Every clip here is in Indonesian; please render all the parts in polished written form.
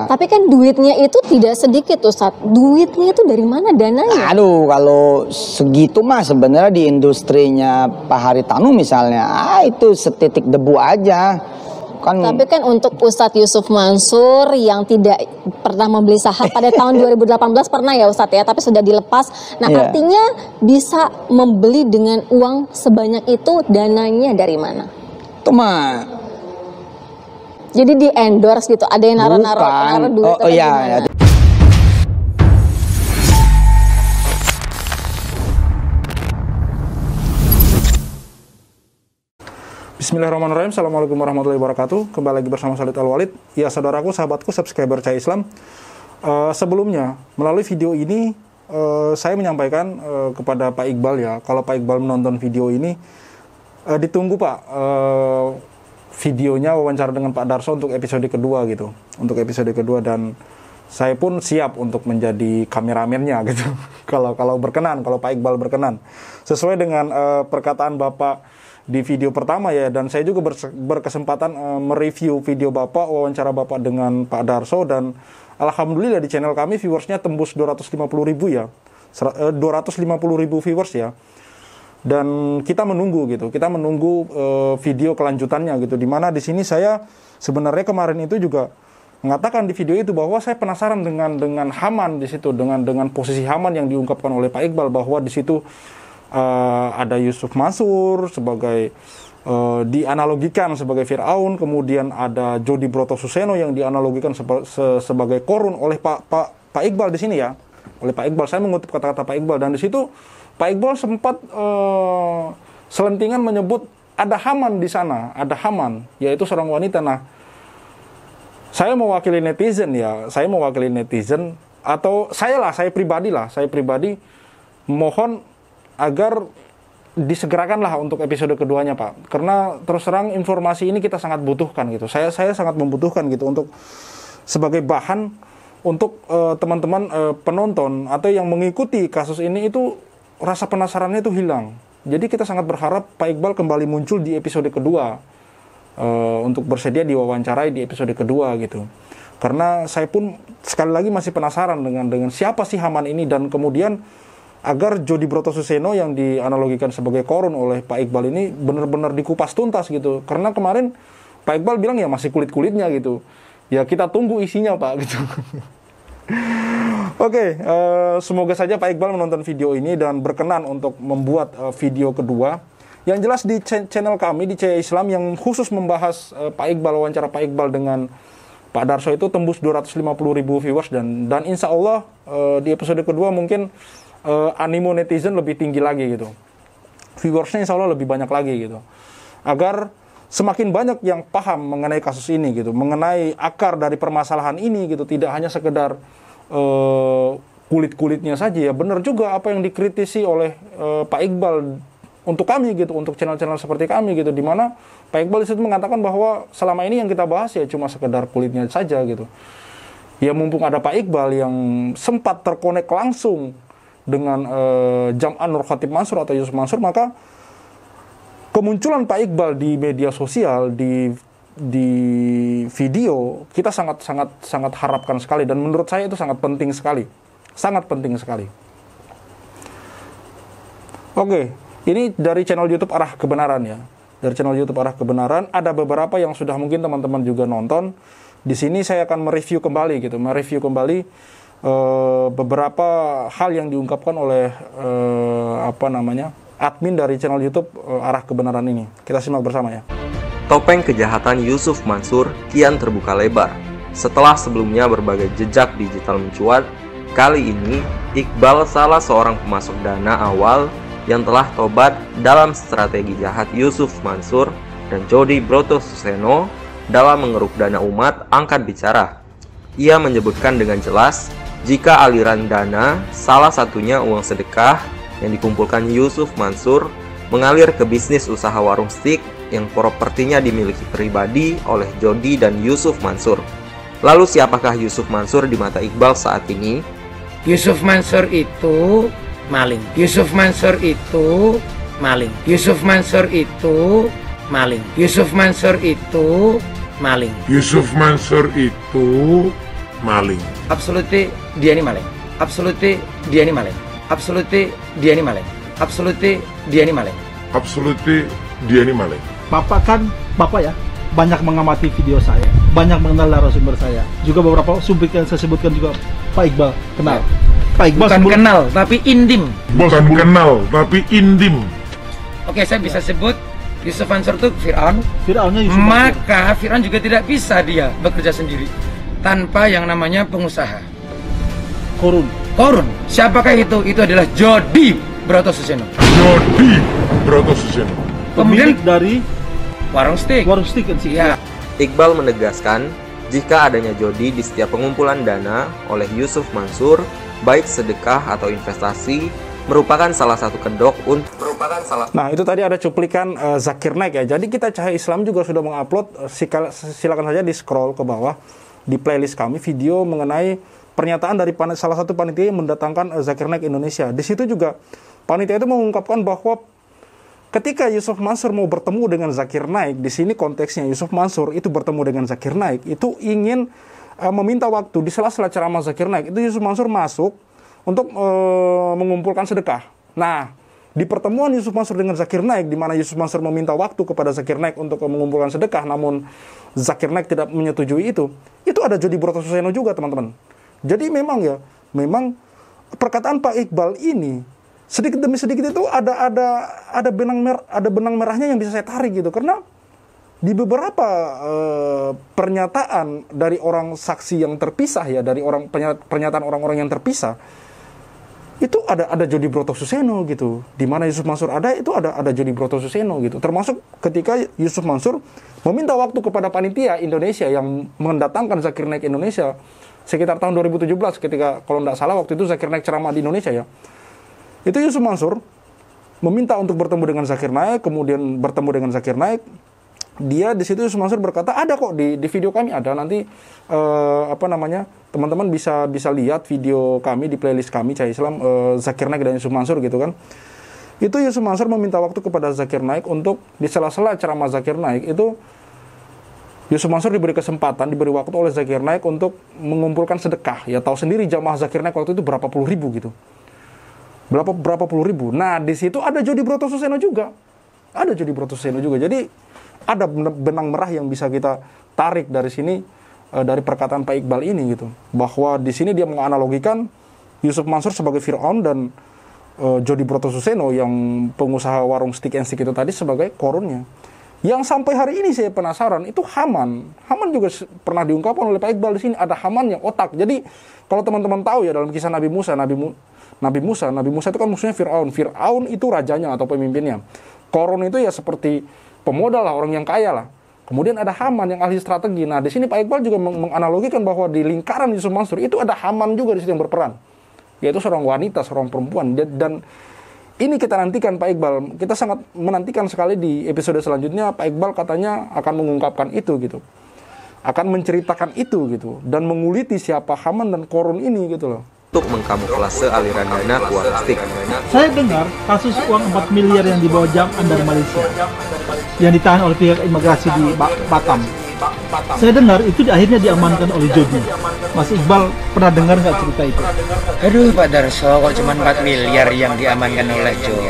Tapi kan duitnya itu tidak sedikit Ustadz. Duitnya itu dari mana dananya? Aduh, kalau segitu mah sebenarnya di industrinya Pak Haritanu misalnya, itu setitik debu aja. Kan. Tapi kan untuk Ustadz Yusuf Mansur yang tidak pernah membeli saham pada tahun 2018 pernah ya Ustadz ya, tapi sudah dilepas. Nah artinya bisa membeli dengan uang sebanyak itu, dananya dari mana? Itu mah. Jadi di endorse gitu, ada yang naruh duit. Oh iya. Bismillahirrahmanirrahim. Assalamualaikum warahmatullahi wabarakatuh. Kembali lagi bersama Khalid Al-Walid. Ya saudaraku, sahabatku, subscriber Cahaya Islam. Sebelumnya, melalui video ini saya menyampaikan kepada Pak Iqbal ya, kalau Pak Iqbal menonton video ini, ditunggu Pak videonya wawancara dengan Pak Darso untuk episode kedua gitu. Untuk episode kedua, dan saya pun siap untuk menjadi kameramennya gitu. Kalau berkenan, kalau Pak Iqbal berkenan. Sesuai dengan perkataan Bapak di video pertama ya, dan saya juga berkesempatan mereview video Bapak, wawancara Bapak dengan Pak Darso, dan alhamdulillah di channel kami viewersnya tembus 250.000 ya, 250.000 viewers ya, dan kita menunggu gitu, video kelanjutannya gitu, dimana di sini saya sebenarnya kemarin itu juga mengatakan di video itu bahwa saya penasaran dengan Haman di situ, dengan posisi Haman yang diungkapkan oleh Pak Iqbal, bahwa di situ ada Yusuf Mansur sebagai dianalogikan sebagai Fir'aun, kemudian ada Jody Brotosuseno yang dianalogikan sebagai Korun oleh Pak Iqbal di sini ya, oleh Pak Iqbal. Saya mengutip kata-kata Pak Iqbal, dan di situ Pak Iqbal sempat selentingan menyebut ada Haman di sana, ada Haman, yaitu seorang wanita. Nah, saya mewakili netizen ya, atau saya pribadi mohon agar disegerakanlah untuk episode keduanya Pak, karena terus terang informasi ini kita sangat butuhkan gitu. Saya sangat membutuhkan gitu untuk sebagai bahan untuk teman-teman penonton atau yang mengikuti kasus ini, itu rasa penasarannya itu hilang. Jadi kita sangat berharap Pak Iqbal kembali muncul di episode kedua, untuk bersedia diwawancarai di episode kedua gitu. Karena saya pun sekali lagi masih penasaran dengan siapa sih Haman ini, dan kemudian agar Jody Brotosuseno yang dianalogikan sebagai Korun oleh Pak Iqbal ini benar-benar dikupas tuntas gitu. Karena kemarin Pak Iqbal bilang ya masih kulit-kulitnya gitu. Ya kita tunggu isinya Pak gitu. Oke, semoga saja Pak Iqbal menonton video ini dan berkenan untuk membuat video kedua. Yang jelas di channel kami di Cahaya Islam yang khusus membahas Pak Iqbal, wawancara Pak Iqbal dengan Pak Darso itu tembus 250.000 viewers, dan insya Allah di episode kedua mungkin animo netizen lebih tinggi lagi gitu, viewersnya insya Allah lebih banyak lagi gitu, agar semakin banyak yang paham mengenai kasus ini gitu, mengenai akar dari permasalahan ini gitu, tidak hanya sekedar kulit-kulitnya saja ya. Benar juga apa yang dikritisi oleh Pak Iqbal untuk kami gitu, untuk channel-channel seperti kami gitu, dimana Pak Iqbal disitu mengatakan bahwa selama ini yang kita bahas ya cuma sekedar kulitnya saja gitu. Ya mumpung ada Pak Iqbal yang sempat terkonek langsung dengan Jam'an Nur Khatib Mansur atau Yusuf Mansur, maka kemunculan Pak Iqbal di media sosial, di video, kita sangat harapkan sekali, dan menurut saya itu sangat penting sekali. Oke, ini dari channel YouTube Arah Kebenaran ya. Dari channel YouTube Arah Kebenaran ada beberapa yang sudah mungkin teman-teman juga nonton. Di sini saya akan mereview kembali beberapa hal yang diungkapkan oleh admin dari channel YouTube Arah Kebenaran ini. Kita simak bersama ya. Topeng kejahatan Yusuf Mansur kian terbuka lebar. Setelah sebelumnya berbagai jejak digital mencuat, kali ini Iqbal salah seorang pemasok dana awal yang telah tobat dalam strategi jahat Yusuf Mansur dan Jody Brotosuseno dalam mengeruk dana umat angkat bicara. Ia menyebutkan dengan jelas jika aliran dana, salah satunya uang sedekah yang dikumpulkan Yusuf Mansur, mengalir ke bisnis usaha warung steak yang propertinya dimiliki pribadi oleh Jody dan Yusuf Mansur. Lalu siapakah Yusuf Mansur di mata Iqbal saat ini? Yusuf Mansur itu maling. Yusuf Mansur itu maling. Yusuf Mansur itu maling. Yusuf Mansur itu maling. Yusuf Mansur itu maling. Absolutely dia ini maling. Absolutely dia ini maling. Absolutely dia ini maling. Absolutely dia ini maling. Absolutely dia ini maling. Bapak ya banyak mengamati video saya, banyak mengenal narasumber saya. Juga beberapa subjek yang saya sebutkan juga Pak Iqbal kenal. Pak Iqbal Bukan kenal, tapi intim. Bukan kenal, tapi intim. Oke, saya bisa sebut Yusuf Mansur itu Fir'aun. Fir'aunnya Yusuf Mansur. Maka Fir'aun juga tidak bisa dia bekerja sendiri tanpa yang namanya pengusaha. Korun. Siapakah itu? Itu adalah Jody Bratosuseno. Jody Bratosuseno. Kemudian dari Warung Steak kan sih. Ya. Iqbal menegaskan, jika adanya jodi di setiap pengumpulan dana oleh Yusuf Mansur, baik sedekah atau investasi, merupakan salah satu kedok untuk Nah, itu tadi ada cuplikan Zakir Naik ya. Jadi kita Cahaya Islam juga sudah mengupload, silakan saja di scroll ke bawah di playlist kami video mengenai pernyataan dari salah satu panitia yang mendatangkan Zakir Naik Indonesia. Di situ juga panitia itu mengungkapkan bahwa ketika Yusuf Mansur mau bertemu dengan Zakir Naik, di sini konteksnya Yusuf Mansur itu bertemu dengan Zakir Naik, itu ingin meminta waktu di sela-sela ceramah Zakir Naik. Itu Yusuf Mansur masuk untuk mengumpulkan sedekah. Nah, di pertemuan Yusuf Mansur dengan Zakir Naik, di mana Yusuf Mansur meminta waktu kepada Zakir Naik untuk mengumpulkan sedekah, namun Zakir Naik tidak menyetujui itu ada Jody Bratosuseno juga, teman-teman. Jadi memang perkataan Pak Iqbal ini sedikit demi sedikit itu ada benang merahnya yang bisa saya tarik gitu, karena di beberapa pernyataan dari orang saksi yang terpisah ya, dari pernyataan orang-orang yang terpisah itu ada Jody Bratosuseno gitu, di mana Yusuf Mansur ada Jody Bratosuseno gitu, termasuk ketika Yusuf Mansur meminta waktu kepada panitia Indonesia yang mendatangkan Zakir Naik Indonesia sekitar tahun 2017 ketika kalau tidak salah waktu itu Zakir Naik ceramah di Indonesia ya. Itu Yusuf Mansur meminta untuk bertemu dengan Zakir Naik, kemudian bertemu dengan Zakir Naik. Dia di situ Yusuf Mansur berkata, ada kok di video kami ada, nanti teman-teman bisa lihat video kami di playlist kami Cahaya Islam, Zakir Naik dan Yusuf Mansur gitu kan. Itu Yusuf Mansur meminta waktu kepada Zakir Naik untuk di sela-sela ceramah Zakir Naik itu Yusuf Mansur diberi kesempatan, diberi waktu oleh Zakir Naik untuk mengumpulkan sedekah. Ya tahu sendiri jamaah Zakir Naik waktu itu berapa puluh ribu gitu. Berapa puluh ribu. Nah, di situ ada Jody Bratosuseno juga. Jadi ada benang merah yang bisa kita tarik dari sini, dari perkataan Pak Iqbal ini gitu. Bahwa di sini dia menganalogikan Yusuf Mansur sebagai Fir'aun dan Jody Bratosuseno yang pengusaha warung stick and stick itu tadi sebagai korunnya. Yang sampai hari ini saya penasaran itu Haman. Haman juga pernah diungkapkan oleh Pak Iqbal di sini, ada Haman yang otak. Jadi kalau teman-teman tahu ya dalam kisah Nabi Musa itu kan musuhnya Fir'aun. Fir'aun itu rajanya atau pemimpinnya. Korun itu ya seperti pemodal lah, orang yang kaya lah. Kemudian ada Haman yang ahli strategi. Nah, di sini Pak Iqbal juga menganalogikan bahwa di lingkaran Yusuf Mansur itu ada Haman juga di situ yang berperan. Yaitu seorang wanita, seorang perempuan. Dan ini kita nantikan Pak Iqbal. Kita sangat menantikan sekali di episode selanjutnya Pak Iqbal katanya akan mengungkapkan itu gitu. Akan menceritakan itu gitu. Dan menguliti siapa Haman dan Korun ini gitu loh. untuk mengkamuflase aliran dana ke warung stick. Saya dengar kasus uang 4 miliar yang dibawa Jam'an dari Malaysia yang ditahan oleh pihak imigrasi di Batam. Saya dengar itu akhirnya diamankan oleh Jody. Mas Iqbal pernah dengar nggak cerita itu? Aduh Pak Darso, kok cuma 4 miliar yang diamankan oleh Jody?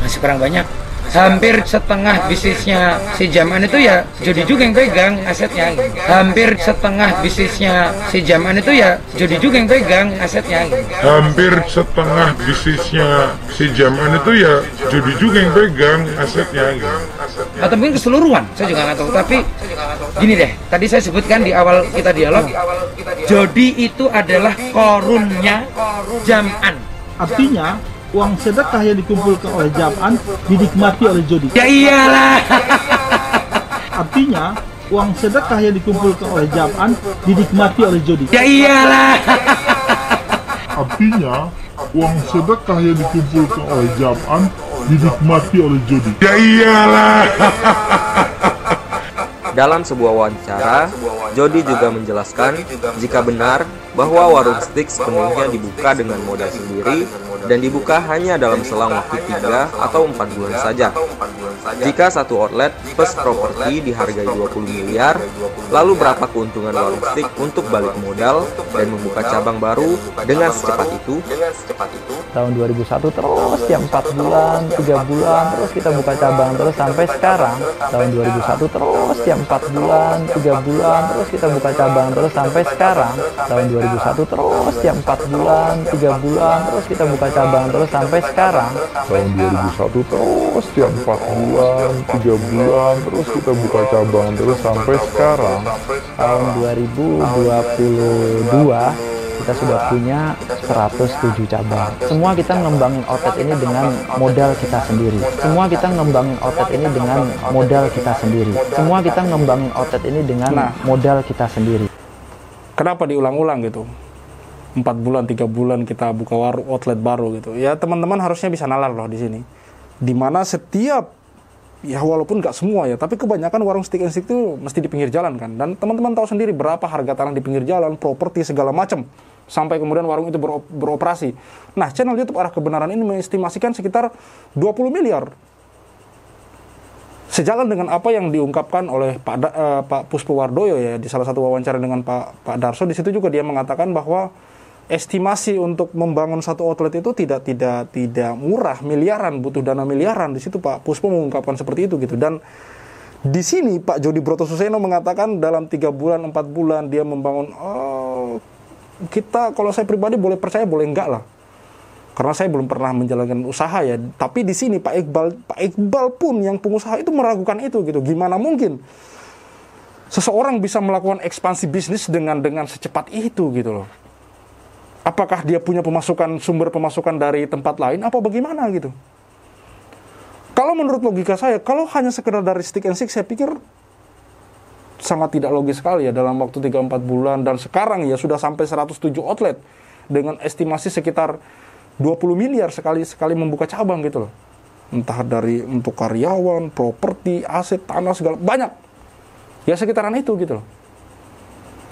Masih kurang banyak. Hampir setengah bisnisnya si Jam'an itu ya Jody juga yang pegang asetnya. Hampir setengah bisnisnya si Jam'an itu ya Jody juga yang pegang asetnya. Hampir setengah bisnisnya si Jam'an itu ya Jody juga yang pegang asetnya. Atau mungkin keseluruhan, saya juga nggak tahu. Tapi gini deh, tadi saya sebutkan di awal kita dialog, Jody itu adalah korunnya Jam'an. Artinya uang sedekah yang dikumpulkan oleh Jam'an dinikmati oleh Jody. Ya iyalah. Artinya uang sedekah yang dikumpulkan oleh Jam'an dinikmati oleh Jody. Ya iyalah. Artinya uang sedekah yang dikumpulkan oleh Jam'an dinikmati oleh Jody. Ya iyalah. Dalam sebuah wawancara, Jody juga menjelaskan jika benar bahwa warung stick sepenuhnya dibuka dengan modal sendiri dan dibuka hanya dalam selang waktu 3 atau 4 bulan saja. Jika satu outlet plus properti dihargai 20 miliar, lalu berapa keuntungan warung steak untuk balik modal dan membuka cabang baru dengan secepat itu? Tahun 2001 terus tiap 4 bulan, 3 bulan, terus kita buka cabang terus sampai sekarang. Tahun 2001 terus tiap 4 bulan, 3 bulan, terus kita buka cabang terus sampai sekarang. Tahun 2001 terus tiap 4 bulan, 3 bulan, terus kita buka cabang terus sampai sekarang. Tahun 2001 terus tiap 4 bulan, 3 bulan, terus kita buka cabang terus sampai sekarang. Tahun 2022 kita sudah punya 107 cabang. Semua kita ngembangin outlet ini dengan modal kita sendiri. Semua kita ngembangin outlet ini dengan modal kita sendiri. Semua kita ngembangin outlet ini dengan modal kita sendiri. Kenapa diulang-ulang gitu? 4 bulan, 3 bulan kita buka warung outlet baru gitu. Ya teman-teman harusnya bisa nalar loh di sini. Dimana setiap, ya walaupun nggak semua ya, tapi kebanyakan warung steak and steak itu mesti di pinggir jalan kan. Dan teman-teman tahu sendiri berapa harga tanah di pinggir jalan, properti segala macam. Sampai kemudian warung itu beroperasi. Nah, channel YouTube Arah Kebenaran ini mengestimasikan sekitar 20 miliar. Sejalan dengan apa yang diungkapkan oleh Pak Puspowardoyo ya di salah satu wawancara dengan Pak Darso, di situ juga dia mengatakan bahwa estimasi untuk membangun satu outlet itu tidak murah, miliaran, butuh dana miliaran. Di situ Pak Puspo mengungkapkan seperti itu gitu. Dan di sini Pak Jody Broto Suseno mengatakan dalam 3 bulan, 4 bulan dia membangun. Kita, kalau saya pribadi boleh percaya, boleh enggak lah. Karena saya belum pernah menjalankan usaha ya. Tapi di sini Pak Iqbal pun yang pengusaha itu meragukan itu gitu. Gimana mungkin seseorang bisa melakukan ekspansi bisnis dengan secepat itu gitu loh. Apakah dia punya sumber pemasukan dari tempat lain apa bagaimana gitu? Kalau menurut logika saya, kalau hanya sekedar dari stick and stick, saya pikir sangat tidak logis sekali ya dalam waktu 3-4 bulan. Dan sekarang ya sudah sampai 107 outlet dengan estimasi sekitar 20 miliar sekali membuka cabang gitu loh. Entah dari untuk karyawan, properti, aset, tanah, segala banyak. Ya sekitaran itu gitu loh.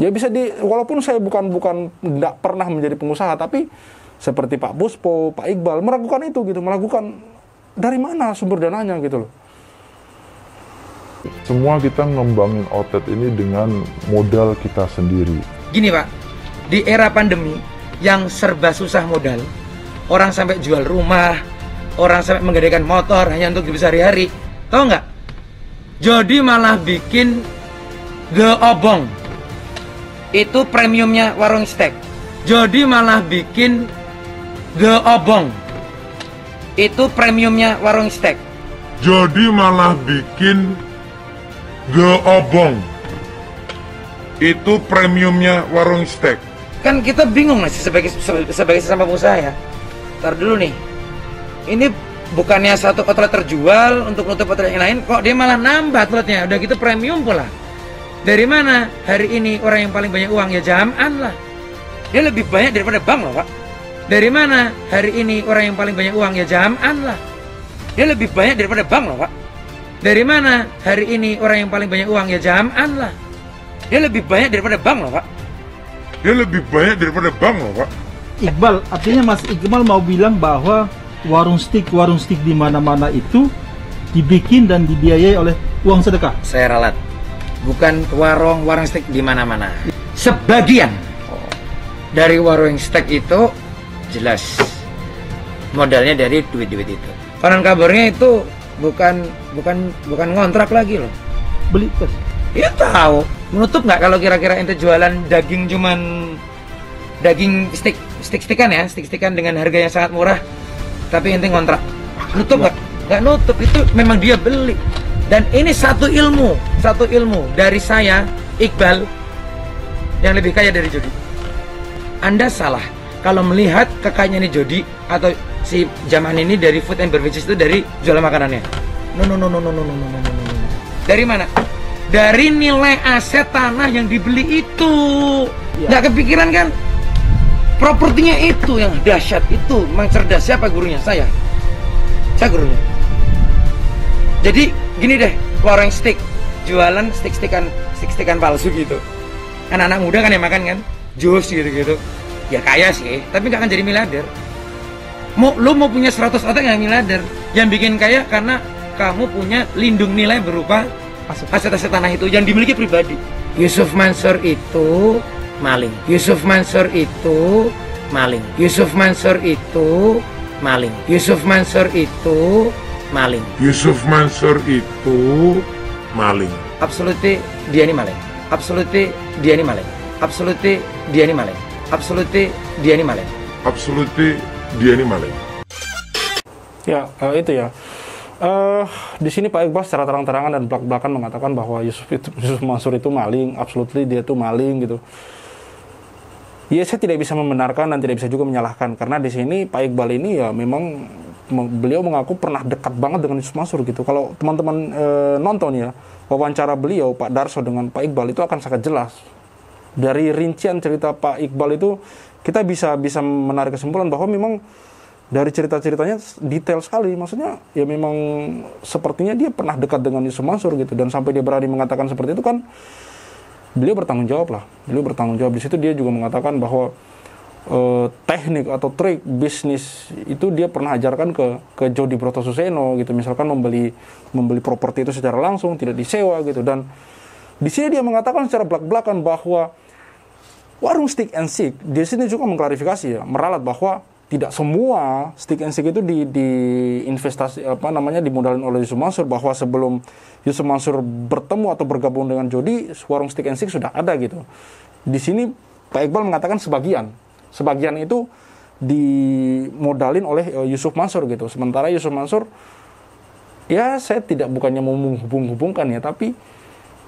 Ya bisa walaupun saya bukan tidak pernah menjadi pengusaha, tapi seperti Pak Puspo, Pak Iqbal meragukan itu gitu, meragukan dari mana sumber dananya gitu loh. Semua kita ngembangin outlet ini dengan modal kita sendiri. Gini Pak, di era pandemi yang serba susah modal, orang sampai jual rumah, orang sampai menggadaikan motor hanya untuk hidup sehari-hari. Tahu nggak? Jody malah bikin The Obong. Itu premiumnya warung steak. Jody malah bikin The Obong. Itu premiumnya warung steak. Jody malah bikin The Obong. Itu premiumnya warung steak. Kan kita bingung masih sebagai sesama pengusaha ya. Ntar dulu nih, ini bukannya satu outlet terjual untuk nutup outlet yang lain, kok dia malah nambah outletnya, udah gitu premium pula. Dari mana hari ini orang yang paling banyak uang? Ya Jam'an lah. Dia lebih banyak daripada bank loh Pak. Dari mana hari ini orang yang paling banyak uang? Ya Jam'an lah. Dia lebih banyak daripada bank loh Pak. Dari mana hari ini orang yang paling banyak uang? Ya Jam'an lah. Dia lebih banyak daripada bank loh Pak. Dia lebih banyak daripada bank loh Pak. Iqbal, artinya Mas Iqbal mau bilang bahwa warung steak di mana-mana itu dibikin dan dibiayai oleh uang sedekah. Saya ralat. Bukan warung steak di mana-mana. Sebagian dari warung steak itu jelas modalnya dari duit-duit itu. Konon kabarnya itu bukan ngontrak lagi loh. Beli kan? Iya tahu. Menutup nggak kalau kira-kira ente jualan daging cuman daging stick-stickan ya, stick-stickan dengan harga yang sangat murah, tapi ente ngontrak. Nutup nggak? Nggak nutup, itu memang dia beli. Dan ini satu ilmu dari saya, Iqbal, yang lebih kaya dari Jody. Anda salah kalau melihat kekayaan ini Jody atau si Jaman ini dari food and beverages itu dari jualan makanannya. No. Dari mana? Dari nilai aset tanah yang dibeli itu. Nggak kepikiran kan? Propertinya itu yang dahsyat itu. Memang cerdas. Siapa gurunya? Saya gurunya. Jadi gini deh, warung steak, jualan stick-stickan palsu gitu. Anak-anak muda kan yang makan kan, jus gitu-gitu. Ya kaya sih, tapi nggak akan jadi miliarder. Lo mau punya 100 otak nggak miliarder. Yang bikin kaya karena kamu punya lindung nilai berupa aset-aset tanah itu yang dimiliki pribadi. Yusuf Mansur itu maling. Yusuf Mansur itu maling. Yusuf Mansur itu maling. Yusuf Mansur itu maling. Yusuf Mansur itu maling. Absolutely dia ini maling. Absolutely dia ini maling. Absolutely dia ini maling. Absolutely dia ini maling. Absolutely dia ini maling. Ya, itu ya. Di sini Pak Iqbal secara terang-terangan dan belak-belakan mengatakan bahwa Yusuf Mansur itu maling, absolutely dia itu maling gitu. Ya, saya tidak bisa membenarkan dan tidak bisa juga menyalahkan, karena di sini Pak Iqbal ini ya memang beliau mengaku pernah dekat banget dengan Yusuf Mansur gitu. Kalau teman-teman nonton ya wawancara beliau Pak Darso dengan Pak Iqbal itu akan sangat jelas. Dari rincian cerita Pak Iqbal itu kita bisa menarik kesimpulan bahwa memang dari cerita-ceritanya detail sekali. Maksudnya ya memang sepertinya dia pernah dekat dengan Yusuf Mansur gitu, dan sampai dia berani mengatakan seperti itu kan beliau bertanggung jawab lah. Beliau bertanggung jawab. Di situ dia juga mengatakan bahwa teknik atau trik bisnis itu dia pernah ajarkan ke Jody Brotoseno gitu. Misalkan membeli properti itu secara langsung, tidak disewa gitu. Dan di sini dia mengatakan secara belak-belakan bahwa warung stick and stick, di sini juga mengklarifikasi ya, meralat bahwa tidak semua stick and stick itu diinvestasi dimodalin oleh Yusuf Mansur, bahwa sebelum Yusuf Mansur bertemu atau bergabung dengan Jody, warung stick and stick sudah ada gitu. Di sini Pak Iqbal mengatakan sebagian itu dimodalin oleh Yusuf Mansur gitu. Sementara Yusuf Mansur, ya saya bukannya mau menghubung-hubungkan ya, tapi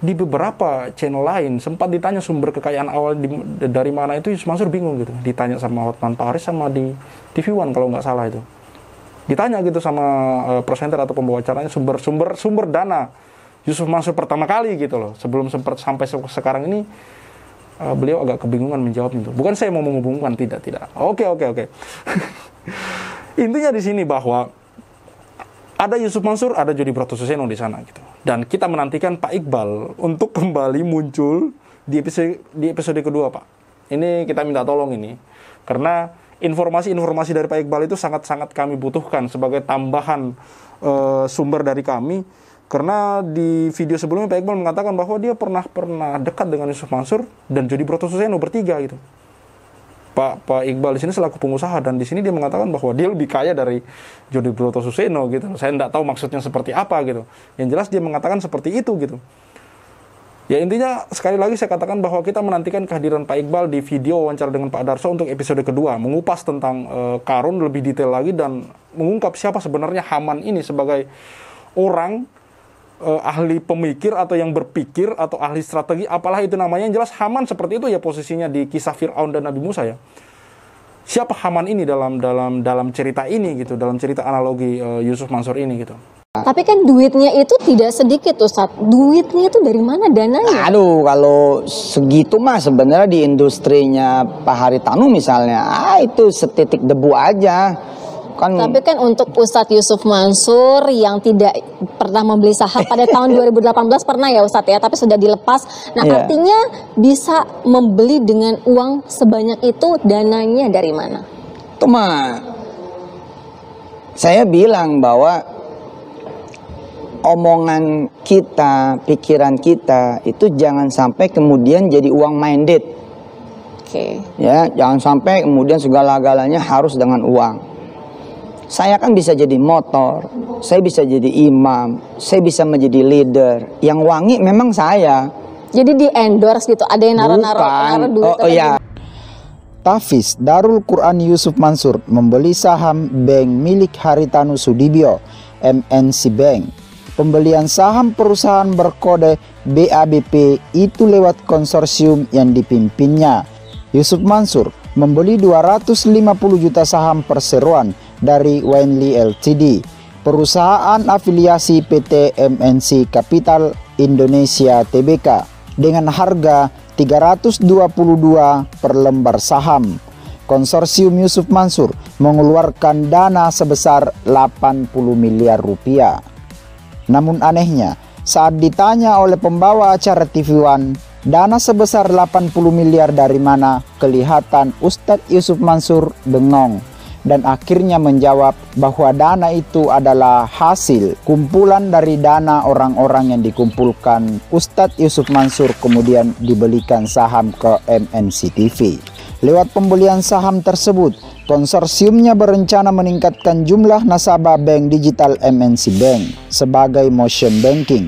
di beberapa channel lain sempat ditanya sumber kekayaan awal dari mana itu, Yusuf Mansur bingung gitu. Ditanya sama Hotman Paris sama di TV One kalau nggak salah itu. Ditanya gitu sama presenter atau pembawa acaranya sumber dana Yusuf Mansur pertama kali gitu loh. Sebelum sempat sampai sekarang ini beliau agak kebingungan menjawab itu. Bukan saya mau menghubungkan, tidak. Oke. Intinya di sini bahwa ada Yusuf Mansur, ada Jody Brotoseno di sana gitu. Dan kita menantikan Pak Iqbal untuk kembali muncul di episode kedua, Pak. Ini kita minta tolong ini. Karena informasi-informasi dari Pak Iqbal itu sangat-sangat kami butuhkan sebagai tambahan sumber dari kami. Karena di video sebelumnya Pak Iqbal mengatakan bahwa dia pernah dekat dengan Yusuf Mansur dan Jody Brotoseno bertiga gitu. Pak Iqbal di sini selaku pengusaha, dan di sini dia mengatakan bahwa dia lebih kaya dari Jody Brotoseno gitu. Saya tidak tahu maksudnya seperti apa gitu. Yang jelas dia mengatakan seperti itu gitu. Ya intinya sekali lagi saya katakan bahwa kita menantikan kehadiran Pak Iqbal di video wawancara dengan Pak Darso untuk episode kedua, mengupas tentang Karun lebih detail lagi dan mengungkap siapa sebenarnya Haman ini sebagai orang ahli pemikir atau yang berpikir atau ahli strategi, apalah itu namanya. Yang jelas Haman seperti itu ya posisinya di kisah Fir'aun dan Nabi Musa ya. Siapa Haman ini dalam cerita ini gitu, dalam cerita analogi Yusuf Mansur ini gitu. Tapi kan duitnya itu tidak sedikit Ustadz. Duitnya itu dari mana dananya? Aduh, kalau segitu mah sebenarnya di industrinya Pak Haritanu misalnya, itu setitik debu aja. Tapi kan untuk Ustadz Yusuf Mansur yang tidak pernah membeli saham pada tahun 2018 pernah ya Ustadz ya, tapi sudah dilepas. Nah artinya bisa membeli dengan uang sebanyak itu, dananya dari mana? Itu mah saya bilang bahwa omongan kita, pikiran kita itu jangan sampai kemudian jadi uang minded. Ya, jangan sampai kemudian segala-galanya harus dengan uang. Saya kan bisa jadi motor, saya bisa jadi imam, saya bisa menjadi leader. Yang wangi memang saya. Jadi di endorse gitu, ada yang naruh duit. Oh iya. Tafiz Darul Quran Yusuf Mansur membeli saham bank milik Haritanu Sudibyo, MNC Bank. Pembelian saham perusahaan berkode BABP itu lewat konsorsium yang dipimpinnya. Yusuf Mansur membeli 250 juta saham perseroan dari Wenli Ltd, perusahaan afiliasi PT MNC Capital Indonesia Tbk, dengan harga 322 per lembar saham. Konsorsium Yusuf Mansur mengeluarkan dana sebesar 80 miliar rupiah. Namun anehnya, saat ditanya oleh pembawa acara TV One, dana sebesar 80 miliar dari mana, kelihatan Ustadz Yusuf Mansur bengong. dan akhirnya menjawab bahwa dana itu adalah hasil kumpulan dari dana orang-orang yang dikumpulkan Ustadz Yusuf Mansur kemudian dibelikan saham ke MNC TV. Lewat pembelian saham tersebut, konsorsiumnya berencana meningkatkan jumlah nasabah bank digital MNC Bank sebagai motion banking.